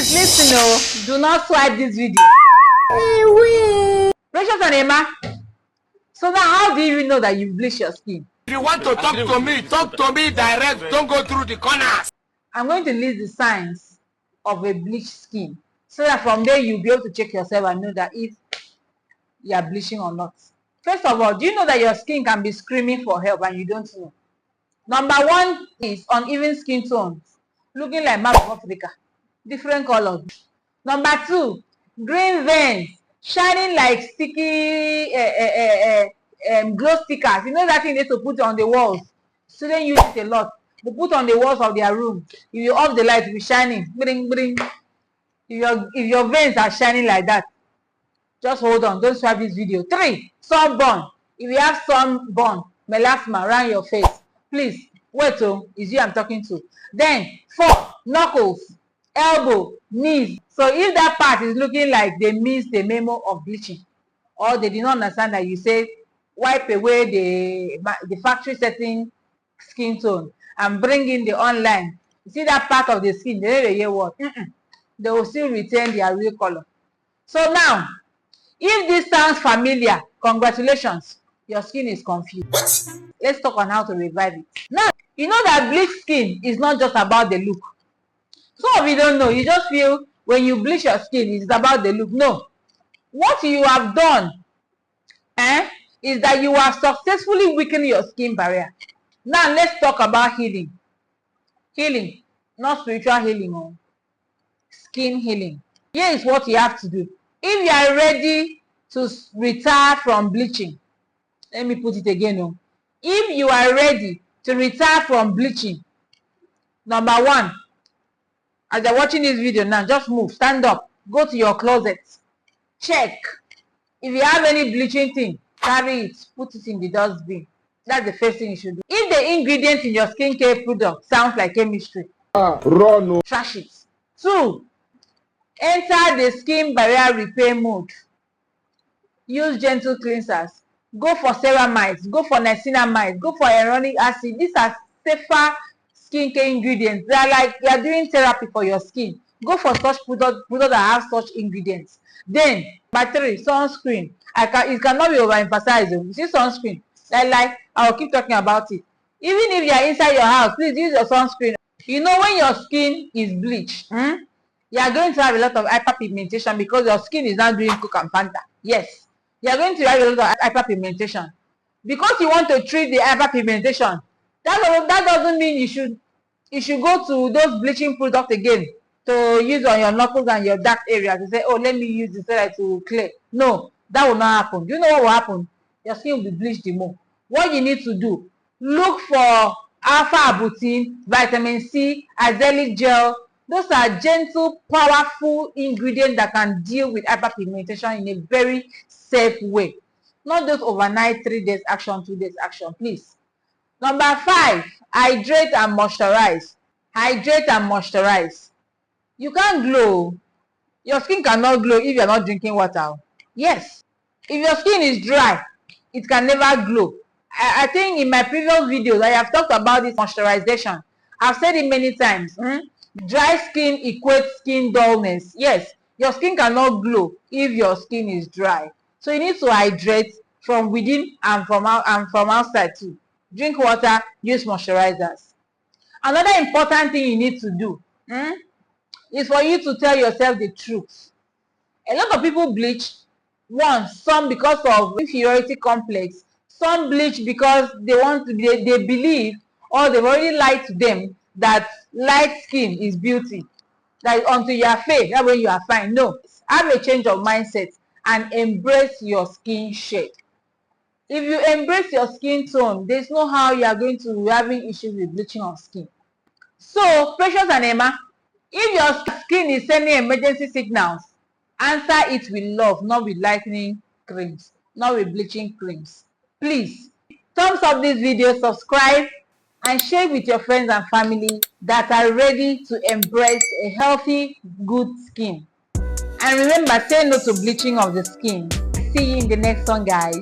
Please listen, oh, do not swipe this video. Precious and Emma. So now, how do you even know that you bleach your skin? If you want to talk to me direct. Don't go through the corners. I'm going to list the signs of a bleached skin, so that from there you'll be able to check yourself and know that if you are bleaching or not. First of all, do you know that your skin can be screaming for help and you don't know? Number one is uneven skin tones, looking like map of Africa, different colors. Number two, green veins, shining like sticky glow stickers. You know that thing they to put on the walls. Students use it a lot. They put on the walls of their room. If you off the light, it will be shining. Bring, bring. If your veins are shining like that, just hold on. Don't swipe this video. 3, sunburn. If you have sunburn, melasma around your face, please wait. Oh, is you I'm talking to. Then 4, knuckles, elbow, knees. So if that part is looking like they missed the memo of bleaching, or they did not understand that you say wipe away the factory setting skin tone and bring in the online, you see that part of the skin, they don't hear what. They will still retain their real color. So now, if this sounds familiar, congratulations, your skin is confused. What? Let's talk on how to revive it. Now, you know that bleached skin is not just about the look. Some of you don't know. You just feel when you bleach your skin, it's about the look. No. What you have done is that you have successfully weakened your skin barrier. Now, let's talk about healing. Healing, not spiritual healing, or skin healing. Here is what you have to do. If you are ready to retire from bleaching, let me put it again. Oh. If you are ready to retire from bleaching, number 1, as you're watching this video now, just move, stand up, go to your closet, check. If you have any bleaching thing, carry it, put it in the dustbin. That's the first thing you should do. If the ingredients in your skincare product sounds like chemistry, run, trash it. 2, enter the skin barrier repair mode. Use gentle cleansers. Go for ceramides, go for niacinamide, go for hyaluronic acid. These are safer skincare ingredients. They are like you are doing therapy for your skin. Go for such products that have such ingredients. Then, number 3, sunscreen. It cannot be overemphasized. You see sunscreen. Like I will keep talking about it. Even if you are inside your house, please use your sunscreen. You know, when your skin is bleached, you are going to have a lot of hyperpigmentation because your skin is not doing cook and panta. Yes, you are going to have a lot of hyperpigmentation because you want to treat the hyperpigmentation. That doesn't mean you should go to those bleaching products again to use on your knuckles and your dark areas to say, oh, let me use this so to clear. No, that will not happen. You know what will happen? Your skin will be bleached the more. What you need to do, look for alpha-arbutin, vitamin C, azelaic gel. Those are gentle, powerful ingredients that can deal with hyperpigmentation in a very safe way. Not just overnight, 3 days action, 2 days action, please. Number 5, hydrate and moisturize. Hydrate and moisturize. You can't glow. Your skin cannot glow if you're not drinking water. Yes. If your skin is dry, it can never glow. I think in my previous videos, I have talked about this moisturization. I've said it many times. Dry skin equates skin dullness. Yes, your skin cannot glow if your skin is dry. So you need to hydrate from within and from outside too. Drink water, use moisturizers. Another important thing you need to do is for you to tell yourself the truth. A lot of people bleach. Some because of inferiority complex, some bleach because they believe, or they've already lied to them that light skin is beauty. That until you are fair, that way you are fine. No, have a change of mindset and embrace your skin shade. If you embrace your skin tone, there's no how you are going to be having issues with bleaching of skin. So, Precious and Emma, if your skin is sending emergency signals, answer it with love, not with lightening creams, not with bleaching creams. Please, thumbs up this video, subscribe, and share with your friends and family that are ready to embrace a healthy, good skin. And remember, say no to bleaching of the skin. See you in the next one, guys.